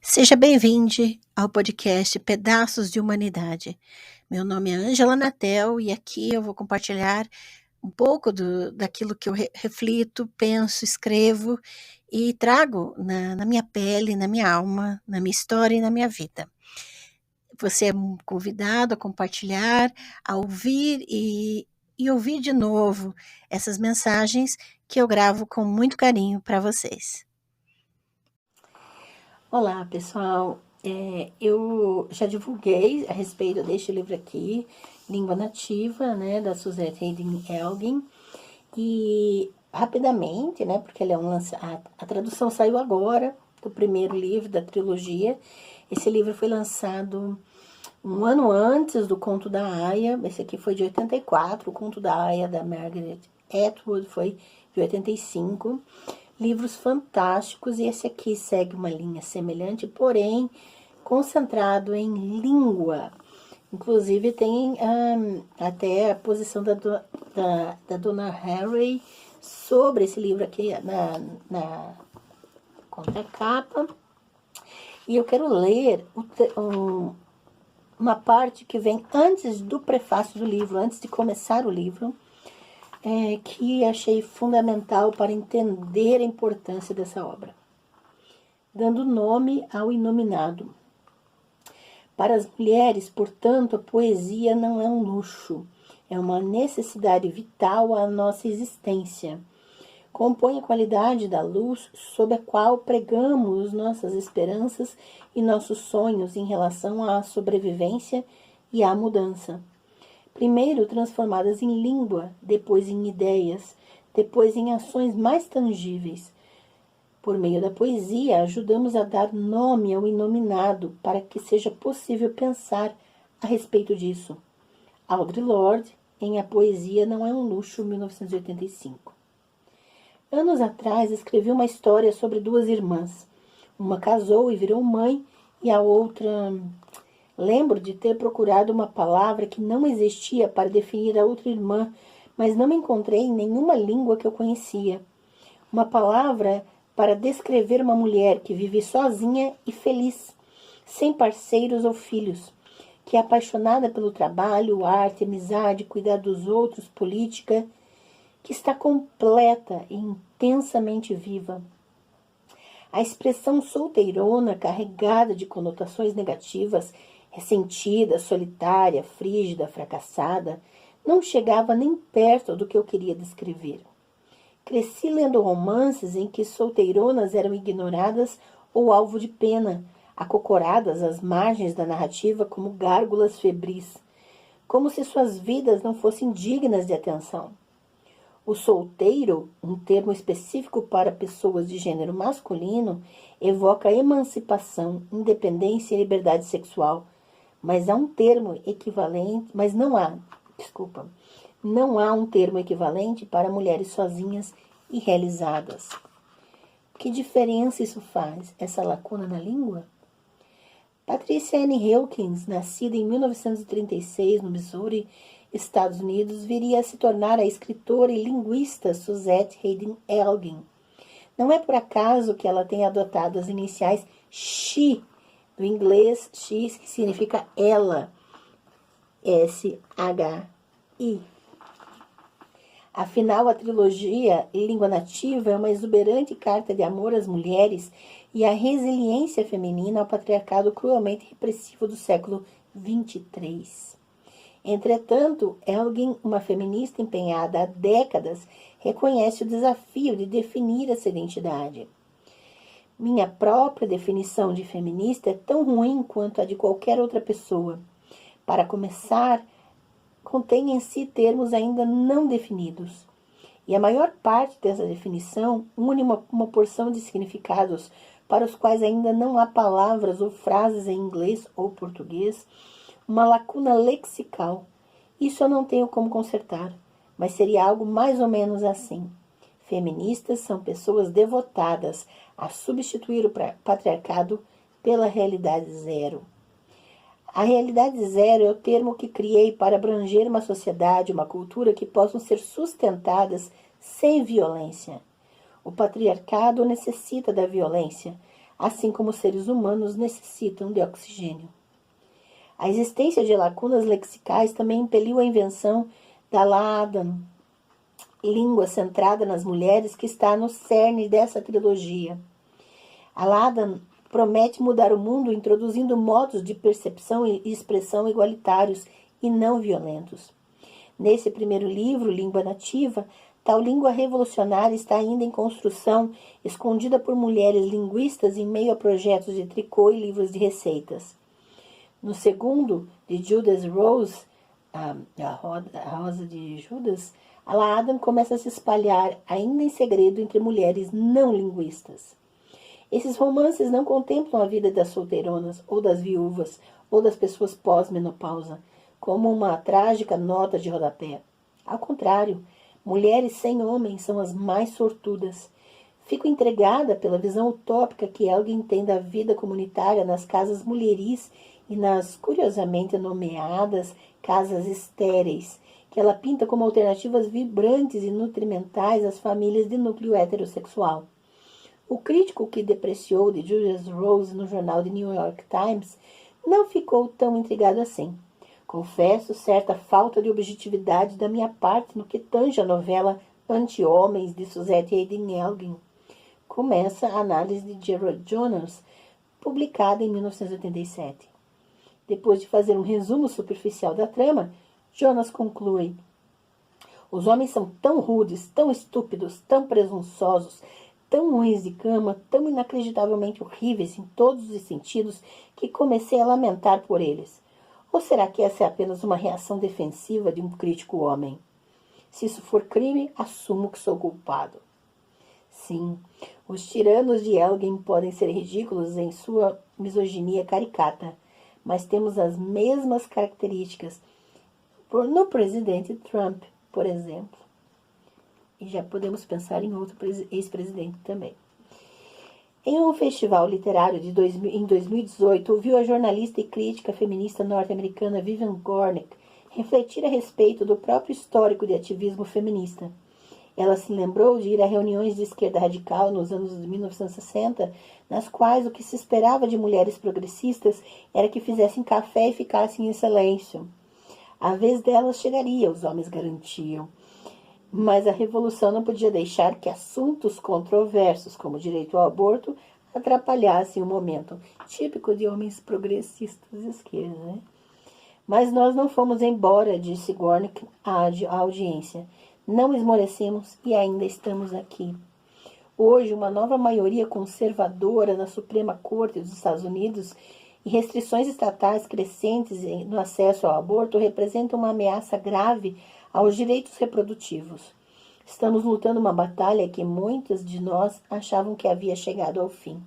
Seja bem-vindo ao podcast Pedaços de Humanidade. Meu nome é Ângela Natel e aqui eu vou compartilhar um pouco daquilo que eu reflito, penso, escrevo e trago na minha pele, na minha alma, na minha história e na minha vida. Você é convidado a compartilhar, a ouvir e ouvir de novo essas mensagens que eu gravo com muito carinho para vocês. Olá, pessoal. Eu já divulguei a respeito deste livro aqui, Língua Nativa, né, da Suzette Haydn Elgin, e rapidamente, né, porque ele é a tradução saiu agora, do primeiro livro da trilogia. Esse livro foi lançado um ano antes do Conto da Aia. Esse aqui foi de 84, o Conto da Aia, da Margaret Atwood, foi de 85. Livros fantásticos, e esse aqui segue uma linha semelhante, porém concentrado em língua. Inclusive tem até a posição da Donna Haraway sobre esse livro aqui na contracapa. E eu quero ler uma parte que vem antes do prefácio do livro, antes de começar o livro, que achei fundamental para entender a importância dessa obra. Dando nome ao inominado. Para as mulheres, portanto, a poesia não é um luxo, é uma necessidade vital à nossa existência. Compõe a qualidade da luz sob a qual pregamos nossas esperanças e nossos sonhos em relação à sobrevivência e à mudança. Primeiro transformadas em língua, depois em ideias, depois em ações mais tangíveis. Por meio da poesia, ajudamos a dar nome ao inominado para que seja possível pensar a respeito disso. Audre Lorde, em A Poesia Não é um Luxo, 1985. Anos atrás, escrevi uma história sobre duas irmãs. Uma casou e virou mãe, e a outra... Lembro de ter procurado uma palavra que não existia para definir a outra irmã, mas não encontrei em nenhuma língua que eu conhecia. Uma palavra para descrever uma mulher que vive sozinha e feliz, sem parceiros ou filhos, que é apaixonada pelo trabalho, arte, amizade, cuidar dos outros, política, que está completa e intensamente viva. A expressão solteirona, carregada de conotações negativas, ressentida, solitária, frígida, fracassada, não chegava nem perto do que eu queria descrever. Cresci lendo romances em que solteironas eram ignoradas ou alvo de pena, acocoradas às margens da narrativa como gárgulas febris, como se suas vidas não fossem dignas de atenção. O solteiro, um termo específico para pessoas de gênero masculino, evoca emancipação, independência e liberdade sexual, mas não há um termo equivalente para mulheres sozinhas e realizadas. Que diferença isso faz, essa lacuna na língua? Patricia Anne Hawkins, nascida em 1936 no Missouri, Estados Unidos, viria a se tornar a escritora e linguista Suzette Haydn Elgin. Não é por acaso que ela tem adotado as iniciais she, do inglês she, que significa ela, S-H-I. Afinal, a trilogia Língua Nativa é uma exuberante carta de amor às mulheres e à resiliência feminina ao patriarcado cruelmente repressivo do século XXIII. Entretanto, Elgin, uma feminista empenhada há décadas, reconhece o desafio de definir essa identidade. Minha própria definição de feminista é tão ruim quanto a de qualquer outra pessoa. Para começar, contém em si termos ainda não definidos. E a maior parte dessa definição une uma porção de significados para os quais ainda não há palavras ou frases em inglês ou português, uma lacuna lexical. Isso eu não tenho como consertar, mas seria algo mais ou menos assim. Feministas são pessoas devotadas a substituir o patriarcado pela realidade zero. A realidade zero é o termo que criei para abranger uma sociedade, uma cultura que possam ser sustentadas sem violência. O patriarcado necessita da violência. assim como os seres humanos necessitam de oxigênio. A existência de lacunas lexicais também impeliu a invenção da Ladan, língua centrada nas mulheres, que está no cerne dessa trilogia. A Ladan promete mudar o mundo introduzindo modos de percepção e expressão igualitários e não violentos. Nesse primeiro livro, Língua Nativa, tal língua revolucionária está ainda em construção, escondida por mulheres linguistas em meio a projetos de tricô e livros de receitas. No segundo, de Judas Rose, a Rosa de Judas, a Ladan começa a se espalhar, ainda em segredo, entre mulheres não linguistas. Esses romances não contemplam a vida das solteironas, ou das viúvas, ou das pessoas pós-menopausa, como uma trágica nota de rodapé. Ao contrário, mulheres sem homens são as mais sortudas. Fico entregada pela visão utópica que Elgin tem da vida comunitária nas casas mulheris e nas, curiosamente nomeadas, casas estéreis, que ela pinta como alternativas vibrantes e nutrimentais às famílias de núcleo heterossexual. O crítico que depreciou de Judas Rose no jornal The New York Times não ficou tão intrigado assim. Confesso certa falta de objetividade da minha parte no que tange a novela Anti-Homens de Suzette Haden Elgin. Começa a análise de Gerald Jonas, publicada em 1987. Depois de fazer um resumo superficial da trama, Jonas conclui: os homens são tão rudes, tão estúpidos, tão presunçosos, tão ruins de cama, tão inacreditavelmente horríveis em todos os sentidos, que comecei a lamentar por eles. Ou será que essa é apenas uma reação defensiva de um crítico homem? Se isso for crime, assumo que sou culpado. Sim, os tiranos de Elgin podem ser ridículos em sua misoginia caricata, mas temos as mesmas características no presidente Trump, por exemplo. E já podemos pensar em outro ex-presidente também. Em um festival literário em 2018, ouviu a jornalista e crítica feminista norte-americana Vivian Gornick refletir a respeito do próprio histórico de ativismo feminista. Ela se lembrou de ir a reuniões de esquerda radical nos anos de 1960, nas quais o que se esperava de mulheres progressistas era que fizessem café e ficassem em silêncio. A vez delas chegaria, os homens garantiam. Mas a revolução não podia deixar que assuntos controversos, como o direito ao aborto, atrapalhassem o momento. Típico de homens progressistas de esquerda, né? Mas nós não fomos embora, disse Gornick à audiência. Não esmorecemos e ainda estamos aqui. Hoje, uma nova maioria conservadora na Suprema Corte dos Estados Unidos e restrições estatais crescentes no acesso ao aborto representam uma ameaça grave aos direitos reprodutivos. Estamos lutando uma batalha que muitas de nós achavam que havia chegado ao fim.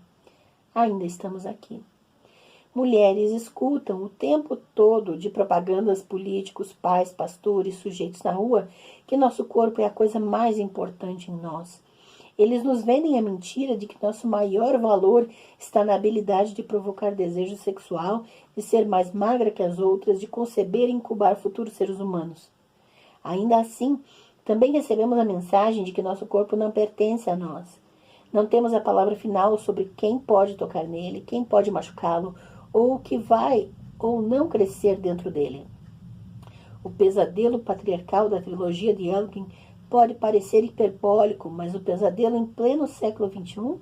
Ainda estamos aqui. Mulheres escutam o tempo todo de propagandas políticos, pais, pastores, sujeitos na rua, que nosso corpo é a coisa mais importante em nós. Eles nos vendem a mentira de que nosso maior valor está na habilidade de provocar desejo sexual, de ser mais magra que as outras, de conceber e incubar futuros seres humanos. Ainda assim, também recebemos a mensagem de que nosso corpo não pertence a nós. Não temos a palavra final sobre quem pode tocar nele, quem pode machucá-lo, ou o que vai ou não crescer dentro dele. O pesadelo patriarcal da trilogia de Elgin pode parecer hiperbólico, mas o pesadelo em pleno século XXI?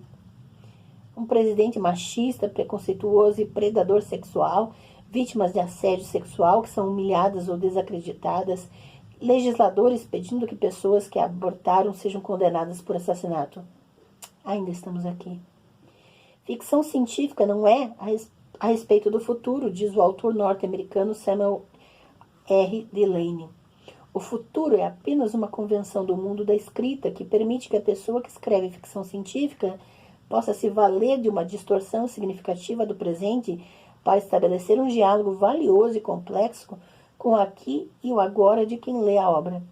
Um presidente machista, preconceituoso e predador sexual, vítimas de assédio sexual que são humilhadas ou desacreditadas, legisladores pedindo que pessoas que abortaram sejam condenadas por assassinato. Ainda estamos aqui. Ficção científica não é a respeito do futuro, diz o autor norte-americano Samuel R. Delany. O futuro é apenas uma convenção do mundo da escrita que permite que a pessoa que escreve ficção científica possa se valer de uma distorção significativa do presente para estabelecer um diálogo valioso e complexo com o aqui e o agora de quem lê a obra.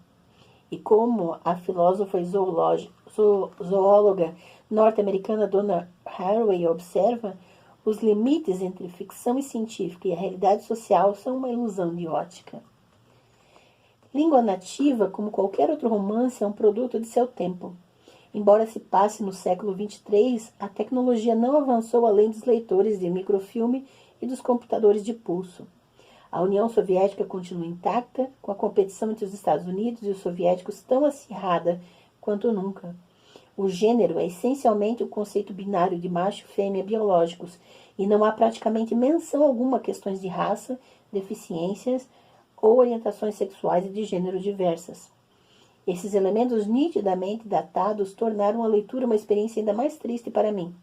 E como a filósofa e zoóloga norte-americana Donna Haraway observa, os limites entre ficção e científica e a realidade social são uma ilusão de ótica. Língua Nativa, como qualquer outro romance, é um produto de seu tempo. Embora se passe no século XXIII, a tecnologia não avançou além dos leitores de microfilme e dos computadores de pulso. A União Soviética continua intacta, com a competição entre os Estados Unidos e os soviéticos tão acirrada quanto nunca. O gênero é essencialmente o conceito binário de macho e fêmea biológicos, e não há praticamente menção alguma a questões de raça, deficiências ou orientações sexuais e de gênero diversas. Esses elementos nitidamente datados tornaram a leitura uma experiência ainda mais triste para mim.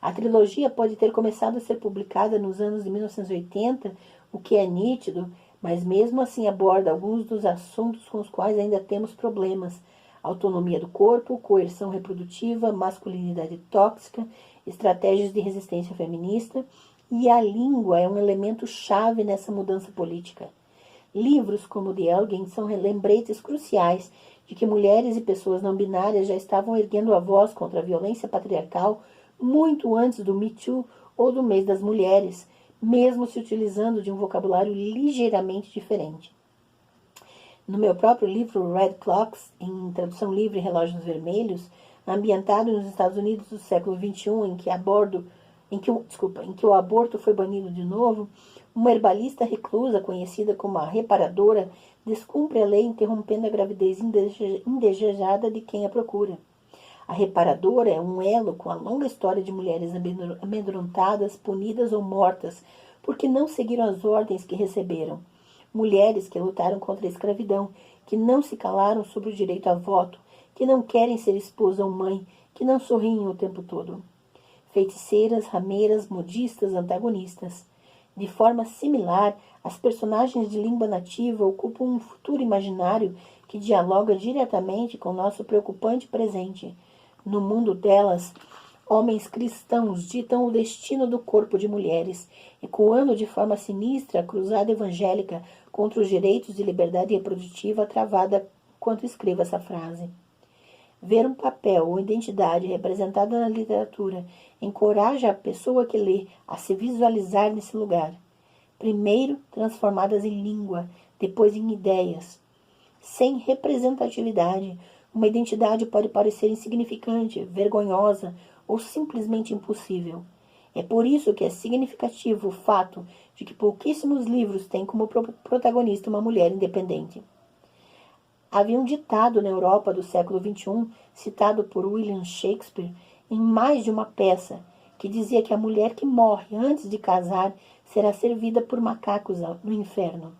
A trilogia pode ter começado a ser publicada nos anos de 1980, o que é nítido, mas mesmo assim aborda alguns dos assuntos com os quais ainda temos problemas: autonomia do corpo, coerção reprodutiva, masculinidade tóxica, estratégias de resistência feminista, e a língua é um elemento chave nessa mudança política. Livros como The Elgin são lembretes cruciais de que mulheres e pessoas não binárias já estavam erguendo a voz contra a violência patriarcal muito antes do Me Too ou do Mês das Mulheres, mesmo se utilizando de um vocabulário ligeiramente diferente. No meu próprio livro Red Clocks, em tradução livre Relógios Vermelhos, ambientado nos Estados Unidos do século XXI, em que o aborto foi banido de novo, uma herbalista reclusa, conhecida como a reparadora, descumpre a lei interrompendo a gravidez indesejada de quem a procura. A reparadora é um elo com a longa história de mulheres amedrontadas, punidas ou mortas porque não seguiram as ordens que receberam. Mulheres que lutaram contra a escravidão, que não se calaram sobre o direito a voto, que não querem ser esposa ou mãe, que não sorriem o tempo todo. Feiticeiras, rameiras, modistas, antagonistas. De forma similar, as personagens de língua nativa ocupam um futuro imaginário que dialoga diretamente com o nosso preocupante presente. No mundo delas, homens cristãos ditam o destino do corpo de mulheres, ecoando de forma sinistra a cruzada evangélica contra os direitos de liberdade reprodutiva travada enquanto escrevo essa frase. Ver um papel ou identidade representada na literatura encoraja a pessoa que lê a se visualizar nesse lugar. Primeiro, transformadas em língua, depois em ideias. Sem representatividade, uma identidade pode parecer insignificante, vergonhosa ou simplesmente impossível. É por isso que é significativo o fato de que pouquíssimos livros têm como protagonista uma mulher independente. Havia um ditado na Europa do século XXI, citado por William Shakespeare em mais de uma peça, que dizia que a mulher que morre antes de casar será servida por macacos no inferno.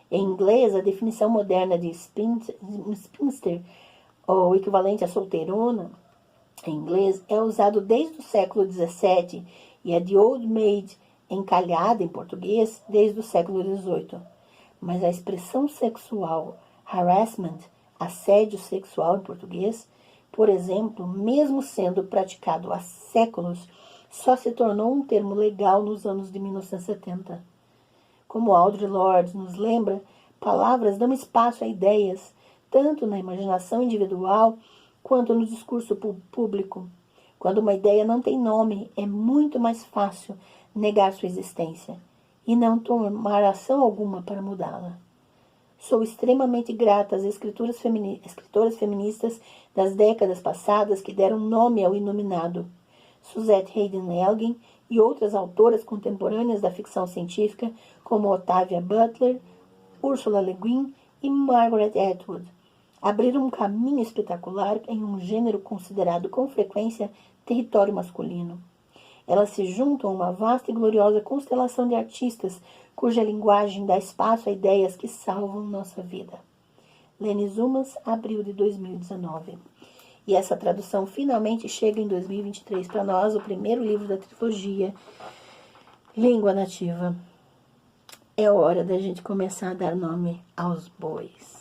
Em inglês, a definição moderna de spinster, ou equivalente a solteirona, em inglês, é usado desde o século XVII e a de old maid, encalhada em português, desde o século XVIII. Mas a expressão sexual harassment, assédio sexual em português, por exemplo, mesmo sendo praticado há séculos, só se tornou um termo legal nos anos de 1970. Como Audre Lorde nos lembra, palavras dão espaço a ideias, tanto na imaginação individual quanto no discurso público. Quando uma ideia não tem nome, é muito mais fácil negar sua existência e não tomar ação alguma para mudá-la. Sou extremamente grata às escritoras feministas das décadas passadas que deram nome ao inominado. Suzette Haden Elgin e outras autoras contemporâneas da ficção científica, como Octavia Butler, Ursula Le Guin e Margaret Atwood, abriram um caminho espetacular em um gênero considerado com frequência território masculino. Elas se juntam a uma vasta e gloriosa constelação de artistas cuja linguagem dá espaço a ideias que salvam nossa vida. Lene Zumas, abril de 2019. E essa tradução finalmente chega em 2023 para nós, o primeiro livro da trilogia Língua Nativa. É hora da gente começar a dar nome aos bois.